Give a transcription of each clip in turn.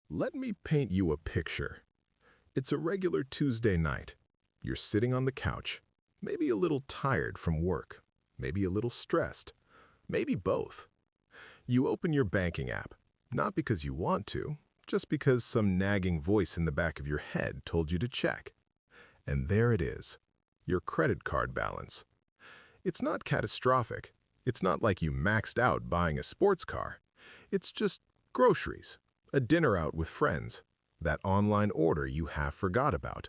Let me paint you a picture. It's a regular Tuesday night. You're sitting on the couch, maybe a little tired from work, maybe a little stressed, maybe both. You open your banking app, not because you want to, just because some nagging voice in the back of your head told you to check. And there it is, your credit card balance. It's not catastrophic. It's not like you maxed out buying a sports car. It's just groceries, a dinner out with friends, that online order you half forgot about,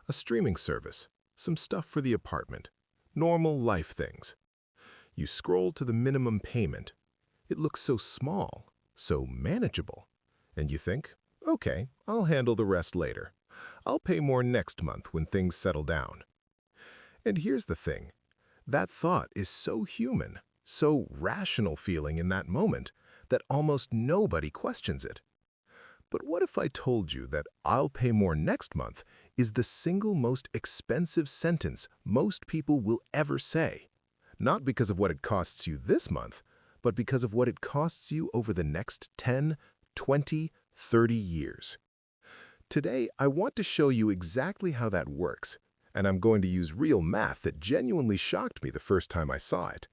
a streaming service, some stuff for the apartment, normal life things. You scroll to the minimum payment. It looks so small, so manageable. And you think, okay, I'll handle the rest later. I'll pay more next month when things settle down. And here's the thing. That thought is so human, so rational feeling in that moment that almost nobody questions it. But what if I told you that "I'll pay more next month" is the single most expensive sentence most people will ever say? Not because of what it costs you this month, but because of what it costs you over the next 10, 20, 30 years. Today, I want to show you exactly how that works, and I'm going to use real math that genuinely shocked me the first time I saw it.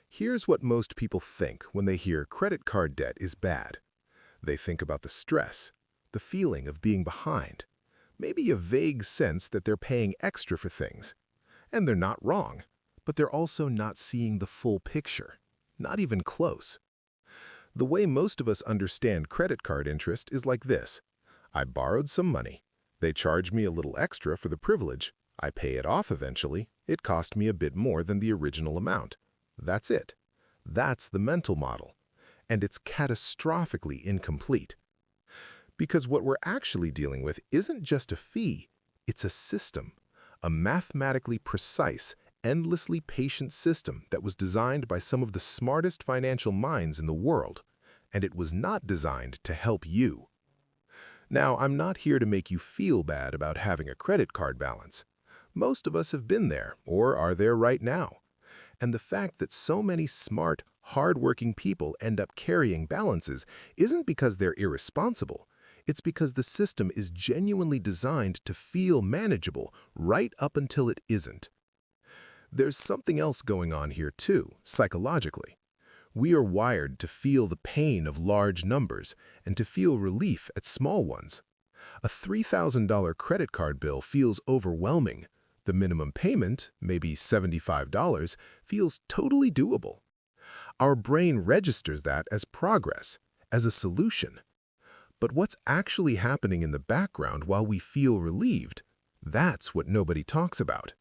Here's what most people think when they hear credit card debt is bad. They think about the stress, the feeling of being behind, maybe a vague sense that they're paying extra for things. And they're not wrong, but they're also not seeing the full picture, not even close. The way most of us understand credit card interest is like this. I borrowed some money. They charged me a little extra for the privilege. I pay it off eventually. It cost me a bit more than the original amount. That's it. That's the mental model. And it's catastrophically incomplete. Because what we're actually dealing with isn't just a fee, it's a system, a mathematically precise, endlessly patient system that was designed by some of the smartest financial minds in the world, and it was not designed to help you. Now, I'm not here to make you feel bad about having a credit card balance. Most of us have been there or are there right now. And the fact that so many smart, hard-working people end up carrying balances isn't because they're irresponsible. It's because the system is genuinely designed to feel manageable right up until it isn't. There's something else going on here too, psychologically. We are wired to feel the pain of large numbers and to feel relief at small ones. A $3,000 credit card bill feels overwhelming. The minimum payment, maybe $75, feels totally doable. Our brain registers that as progress, as a solution. But what's actually happening in the background while we feel relieved? That's what nobody talks about.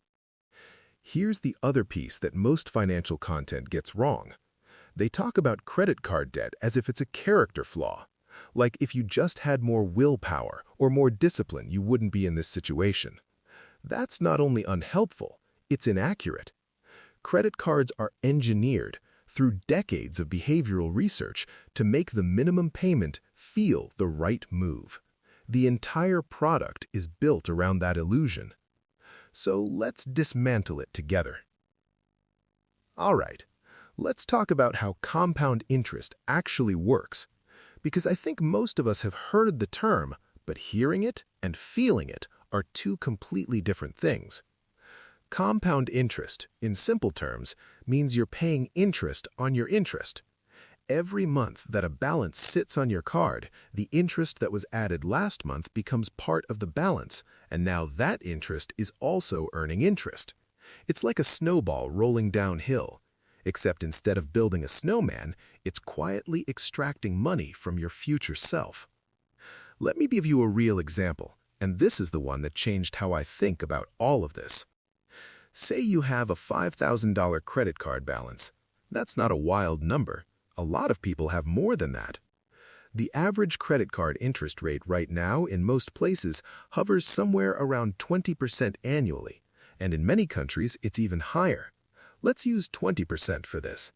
Here's the other piece that most financial content gets wrong. They talk about credit card debt as if it's a character flaw. Like if you just had more willpower or more discipline, you wouldn't be in this situation. That's not only unhelpful, it's inaccurate. Credit cards are engineered through decades of behavioral research to make the minimum payment feel the right move. The entire product is built around that illusion. So let's dismantle it together. All right, let's talk about how compound interest actually works, because I think most of us have heard the term, but hearing it and feeling it are two completely different things. Compound interest, in simple terms, means you're paying interest on your interest. Every month that a balance sits on your card, the interest that was added last month becomes part of the balance, and now that interest is also earning interest. It's like a snowball rolling downhill, except instead of building a snowman, it's quietly extracting money from your future self. Let me give you a real example. And this is the one that changed how I think about all of this. Say you have a $5,000 credit card balance. That's not a wild number. A lot of people have more than that. The average credit card interest rate right now in most places hovers somewhere around 20% annually, and in many countries it's even higher. Let's use 20% for this.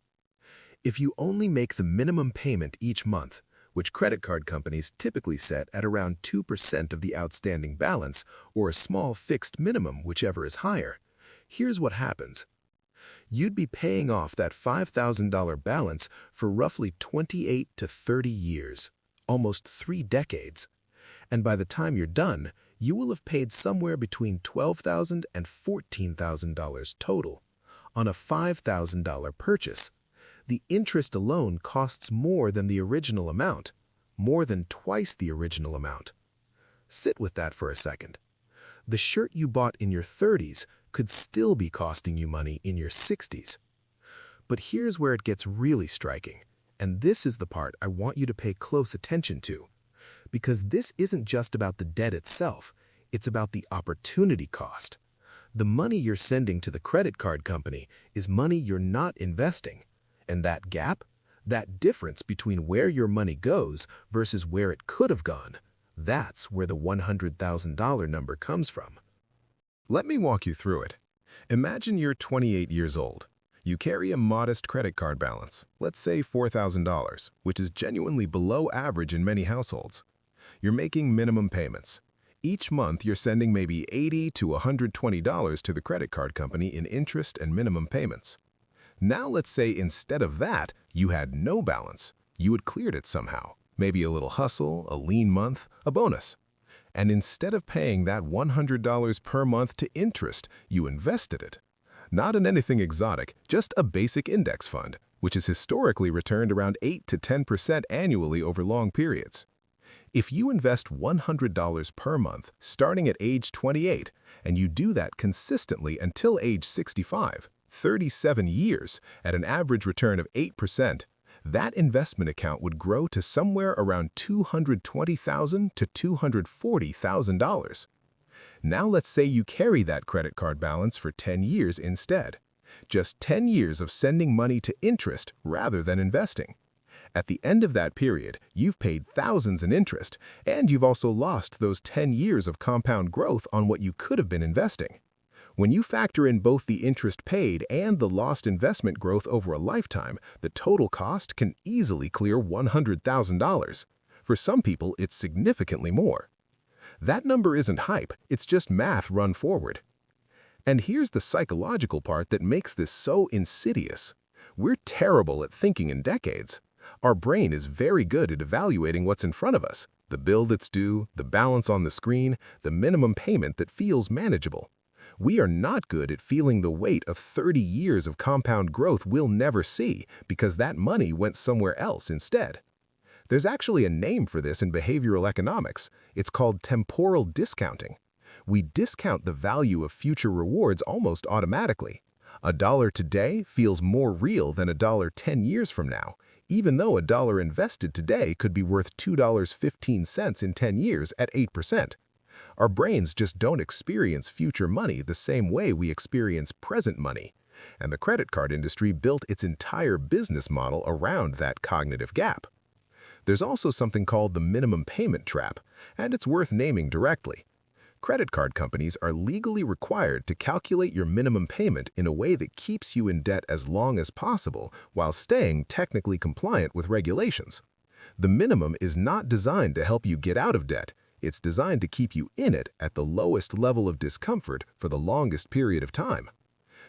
If you only make the minimum payment each month, which credit card companies typically set at around 2% of the outstanding balance, or a small fixed minimum, whichever is higher, here's what happens. You'd be paying off that $5,000 balance for roughly 28 to 30 years, almost 3 decades. And by the time you're done, you will have paid somewhere between $12,000 and $14,000 total on a $5,000 purchase. The interest alone costs more than the original amount, more than twice the original amount. Sit with that for a second. The shirt you bought in your 30s could still be costing you money in your 60s. But here's where it gets really striking, and this is the part I want you to pay close attention to. Because this isn't just about the debt itself, it's about the opportunity cost. The money you're sending to the credit card company is money you're not investing. And that gap, that difference between where your money goes versus where it could have gone, that's where the $100,000 number comes from. Let me walk you through it. Imagine you're 28 years old. You carry a modest credit card balance, let's say $4,000, which is genuinely below average in many households. You're making minimum payments. Each month, you're sending maybe $80 to $120 to the credit card company in interest and minimum payments. Now let's say instead of that, you had no balance. You had cleared it somehow. Maybe a little hustle, a lean month, a bonus. And instead of paying that $100 per month to interest, you invested it. Not in anything exotic, just a basic index fund, which has historically returned around 8 to 10% annually over long periods. If you invest $100 per month starting at age 28, and you do that consistently until age 65, 37 years, at an average return of 8%, that investment account would grow to somewhere around $220,000 to $240,000. Now let's say you carry that credit card balance for 10 years instead. Just 10 years of sending money to interest rather than investing. At the end of that period, you've paid thousands in interest, and you've also lost those 10 years of compound growth on what you could have been investing. When you factor in both the interest paid and the lost investment growth over a lifetime, the total cost can easily clear $100,000. For some people, it's significantly more. That number isn't hype, it's just math run forward. And here's the psychological part that makes this so insidious. We're terrible at thinking in decades. Our brain is very good at evaluating what's in front of us, the bill that's due, the balance on the screen, the minimum payment that feels manageable. We are not good at feeling the weight of 30 years of compound growth we'll never see because that money went somewhere else instead. There's actually a name for this in behavioral economics. It's called temporal discounting. We discount the value of future rewards almost automatically. A dollar today feels more real than a dollar 10 years from now, even though a dollar invested today could be worth $2.15 in 10 years at 8%. Our brains just don't experience future money the same way we experience present money. And the credit card industry built its entire business model around that cognitive gap. There's also something called the minimum payment trap, and it's worth naming directly. Credit card companies are legally required to calculate your minimum payment in a way that keeps you in debt as long as possible while staying technically compliant with regulations. The minimum is not designed to help you get out of debt. It's designed to keep you in it at the lowest level of discomfort for the longest period of time.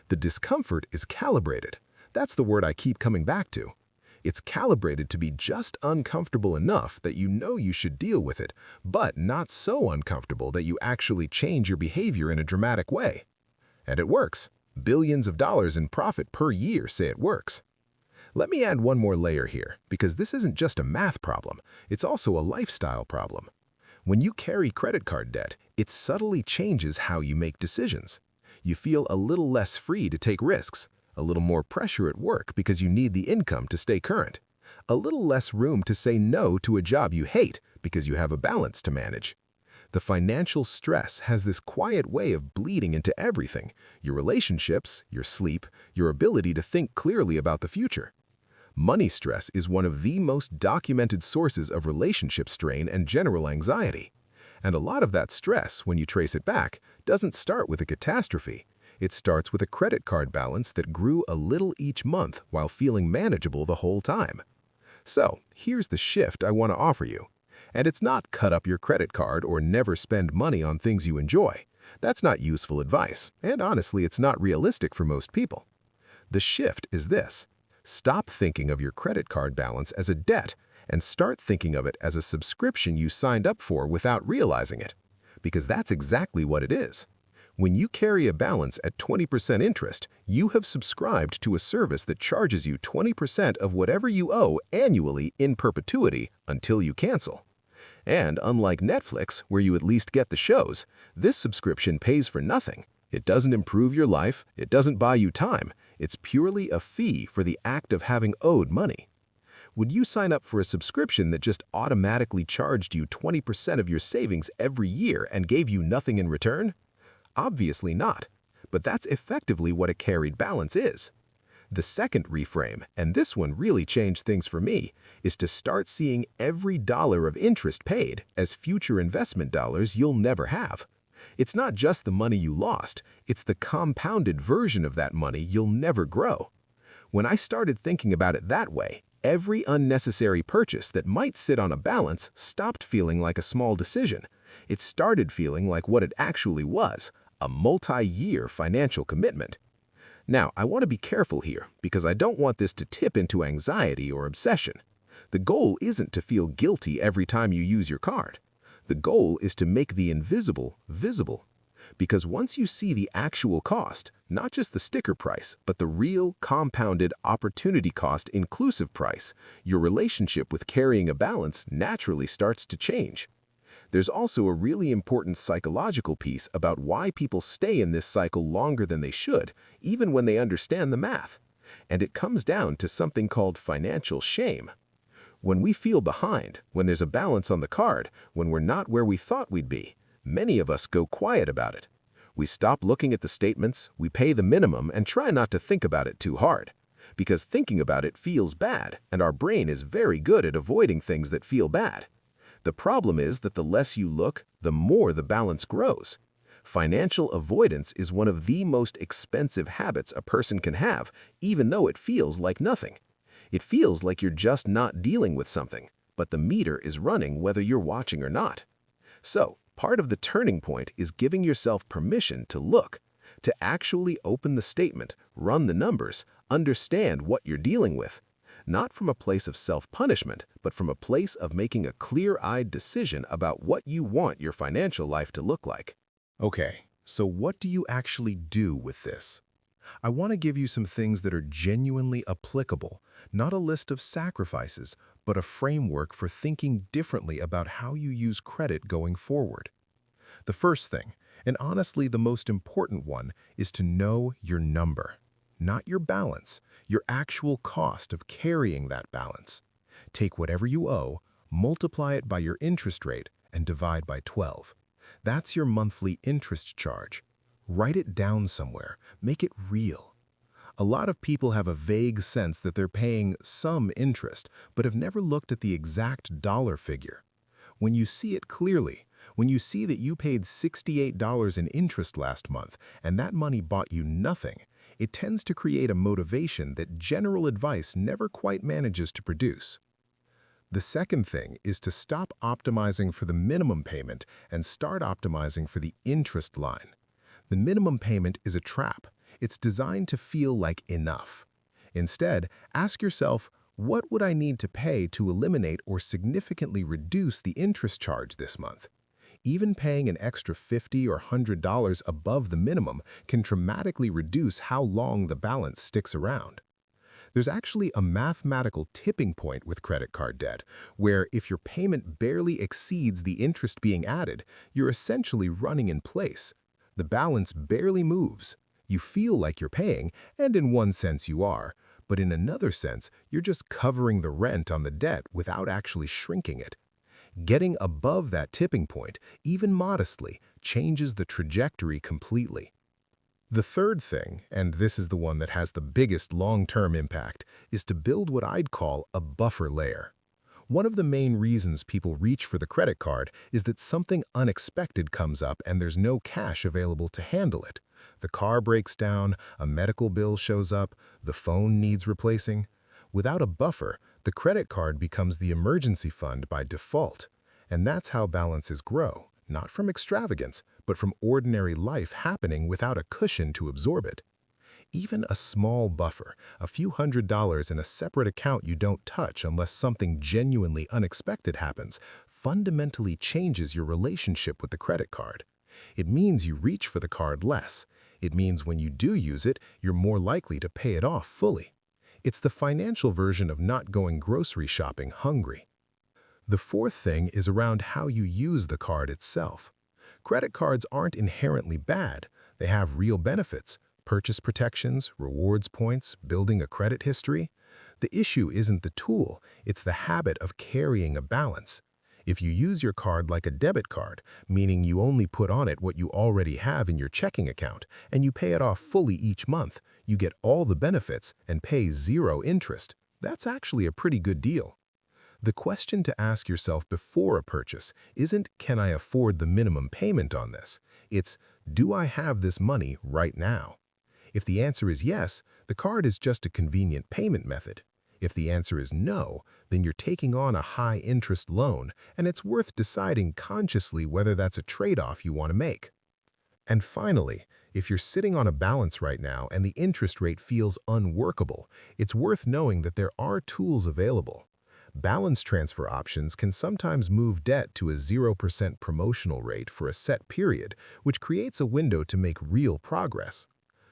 The discomfort is calibrated. That's the word I keep coming back to. It's calibrated to be just uncomfortable enough that you know you should deal with it, but not so uncomfortable that you actually change your behavior in a dramatic way. And it works. Billions of dollars in profit per year say it works. Let me add one more layer here, because this isn't just a math problem, it's also a lifestyle problem. When you carry credit card debt, it subtly changes how you make decisions. You feel a little less free to take risks, a little more pressure at work because you need the income to stay current, a little less room to say no to a job you hate because you have a balance to manage. The financial stress has this quiet way of bleeding into everything: your relationships, your sleep, your ability to think clearly about the future. Money stress is one of the most documented sources of relationship strain and general anxiety. And a lot of that stress, when you trace it back, doesn't start with a catastrophe. It starts with a credit card balance that grew a little each month while feeling manageable the whole time. So, here's the shift I want to offer you. And it's not cut up your credit card or never spend money on things you enjoy. That's not useful advice, and honestly, it's not realistic for most people. The shift is this: stop thinking of your credit card balance as a debt and start thinking of it as a subscription you signed up for without realizing it. Because that's exactly what it is. When you carry a balance at 20% interest, you have subscribed to a service that charges you 20% of whatever you owe annually in perpetuity until you cancel. And unlike Netflix, where you at least get the shows, this subscription pays for nothing. It doesn't improve your life, it doesn't buy you time, it's purely a fee for the act of having owed money. Would you sign up for a subscription that just automatically charged you 20% of your savings every year and gave you nothing in return? Obviously not, but that's effectively what a carried balance is. The second reframe, and this one really changed things for me, is to start seeing every dollar of interest paid as future investment dollars you'll never have. It's not just the money you lost, it's the compounded version of that money you'll never grow. When I started thinking about it that way, every unnecessary purchase that might sit on a balance stopped feeling like a small decision. It started feeling like what it actually was, a multi-year financial commitment. Now, I want to be careful here because I don't want this to tip into anxiety or obsession. The goal isn't to feel guilty every time you use your card. The goal is to make the invisible visible. Because once you see the actual cost, not just the sticker price, but the real compounded opportunity cost inclusive price, your relationship with carrying a balance naturally starts to change. There's also a really important psychological piece about why people stay in this cycle longer than they should, even when they understand the math. And it comes down to something called financial shame. When we feel behind, when there's a balance on the card, when we're not where we thought we'd be, many of us go quiet about it. We stop looking at the statements, we pay the minimum, and try not to think about it too hard. Because thinking about it feels bad, and our brain is very good at avoiding things that feel bad. The problem is that the less you look, the more the balance grows. Financial avoidance is one of the most expensive habits a person can have, even though it feels like nothing. It feels like you're just not dealing with something, but the meter is running whether you're watching or not. So, part of the turning point is giving yourself permission to look, to actually open the statement, run the numbers, understand what you're dealing with. Not from a place of self-punishment, but from a place of making a clear-eyed decision about what you want your financial life to look like. Okay, so what do you actually do with this? I want to give you some things that are genuinely applicable, not a list of sacrifices, but a framework for thinking differently about how you use credit going forward. The first thing, and honestly the most important one, is to know your number. Not your balance, your actual cost of carrying that balance. Take whatever you owe, multiply it by your interest rate, and divide by 12. That's your monthly interest charge. Write it down somewhere, make it real. A lot of people have a vague sense that they're paying some interest, but have never looked at the exact dollar figure. When you see it clearly, when you see that you paid $68 in interest last month and that money bought you nothing, it tends to create a motivation that general advice never quite manages to produce. The second thing is to stop optimizing for the minimum payment and start optimizing for the interest line. The minimum payment is a trap. It's designed to feel like enough. Instead, ask yourself, what would I need to pay to eliminate or significantly reduce the interest charge this month? Even paying an extra $50 or $100 above the minimum can dramatically reduce how long the balance sticks around. There's actually a mathematical tipping point with credit card debt, where if your payment barely exceeds the interest being added, you're essentially running in place. The balance barely moves. You feel like you're paying, and in one sense you are, but in another sense, you're just covering the rent on the debt without actually shrinking it. Getting above that tipping point, even modestly, changes the trajectory completely. The third thing, and this is the one that has the biggest long-term impact, is to build what I'd call a buffer layer. One of the main reasons people reach for the credit card is that something unexpected comes up and there's no cash available to handle it. The car breaks down, a medical bill shows up, the phone needs replacing. Without a buffer, the credit card becomes the emergency fund by default. And that's how balances grow, not from extravagance, but from ordinary life happening without a cushion to absorb it. Even a small buffer, a few $100s in a separate account you don't touch unless something genuinely unexpected happens, fundamentally changes your relationship with the credit card. It means you reach for the card less. It means when you do use it, you're more likely to pay it off fully. It's the financial version of not going grocery shopping hungry. The fourth thing is around how you use the card itself. Credit cards aren't inherently bad. They have real benefits: purchase protections, rewards points, building a credit history. The issue isn't the tool, it's the habit of carrying a balance. If you use your card like a debit card, meaning you only put on it what you already have in your checking account, and you pay it off fully each month, you get all the benefits and pay zero interest. That's actually a pretty good deal. The question to ask yourself before a purchase isn't, can I afford the minimum payment on this? It's, do I have this money right now? If the answer is yes, the card is just a convenient payment method. If the answer is no, then you're taking on a high-interest loan, and it's worth deciding consciously whether that's a trade-off you want to make. And finally, if you're sitting on a balance right now and the interest rate feels unworkable, it's worth knowing that there are tools available. Balance transfer options can sometimes move debt to a 0% promotional rate for a set period, which creates a window to make real progress.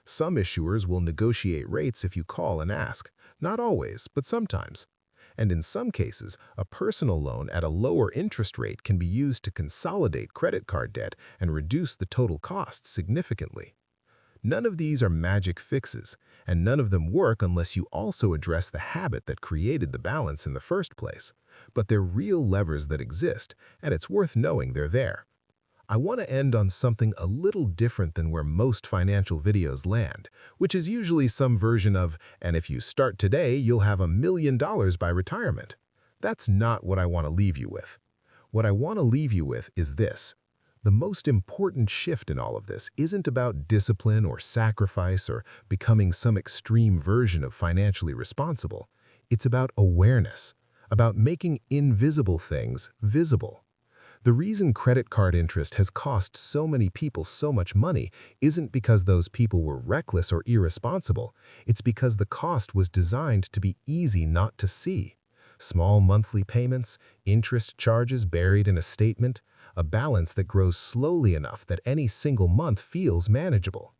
Some issuers will negotiate rates if you call and ask. Not always, but sometimes. And in some cases, a personal loan at a lower interest rate can be used to consolidate credit card debt and reduce the total cost significantly. None of these are magic fixes, and none of them work unless you also address the habit that created the balance in the first place. But they're real levers that exist, and it's worth knowing they're there. I want to end on something a little different than where most financial videos land, which is usually some version of, and if you start today, you'll have $1 million by retirement. That's not what I want to leave you with. What I want to leave you with is this. The most important shift in all of this isn't about discipline or sacrifice or becoming some extreme version of financially responsible. It's about awareness, about making invisible things visible. The reason credit card interest has cost so many people so much money isn't because those people were reckless or irresponsible. It's because the cost was designed to be easy not to see. Small monthly payments, interest charges buried in a statement, a balance that grows slowly enough that any single month feels manageable.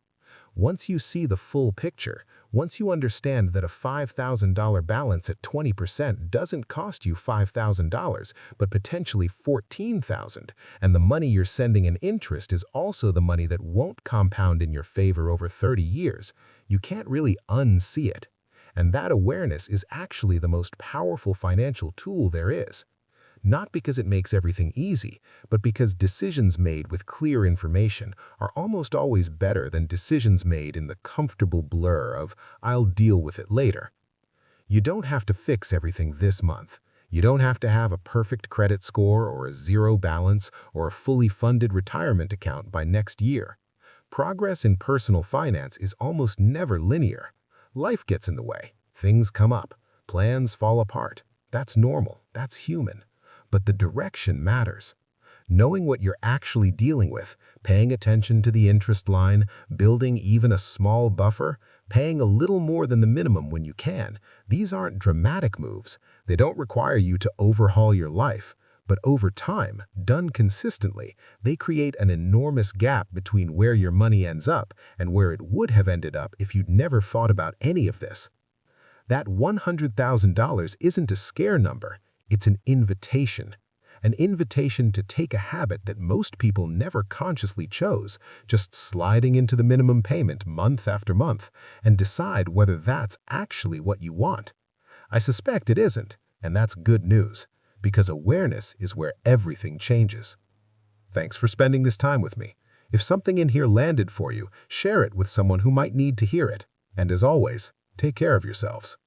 Once you see the full picture, once you understand that a $5,000 balance at 20% doesn't cost you $5,000, but potentially $14,000, and the money you're sending in interest is also the money that won't compound in your favor over 30 years, you can't really unsee it. And that awareness is actually the most powerful financial tool there is. Not because it makes everything easy, but because decisions made with clear information are almost always better than decisions made in the comfortable blur of, I'll deal with it later. You don't have to fix everything this month. You don't have to have a perfect credit score or a zero balance or a fully funded retirement account by next year. Progress in personal finance is almost never linear. Life gets in the way. Things come up. Plans fall apart. That's normal. That's human. But the direction matters. Knowing what you're actually dealing with, paying attention to the interest line, building even a small buffer, paying a little more than the minimum when you can, these aren't dramatic moves. They don't require you to overhaul your life. But over time, done consistently, they create an enormous gap between where your money ends up and where it would have ended up if you'd never thought about any of this. That $100,000 isn't a scare number. It's an invitation to take a habit that most people never consciously chose, just sliding into the minimum payment month after month, and decide whether that's actually what you want. I suspect it isn't, and that's good news, because awareness is where everything changes. Thanks for spending this time with me. If something in here landed for you, share it with someone who might need to hear it. And as always, take care of yourselves.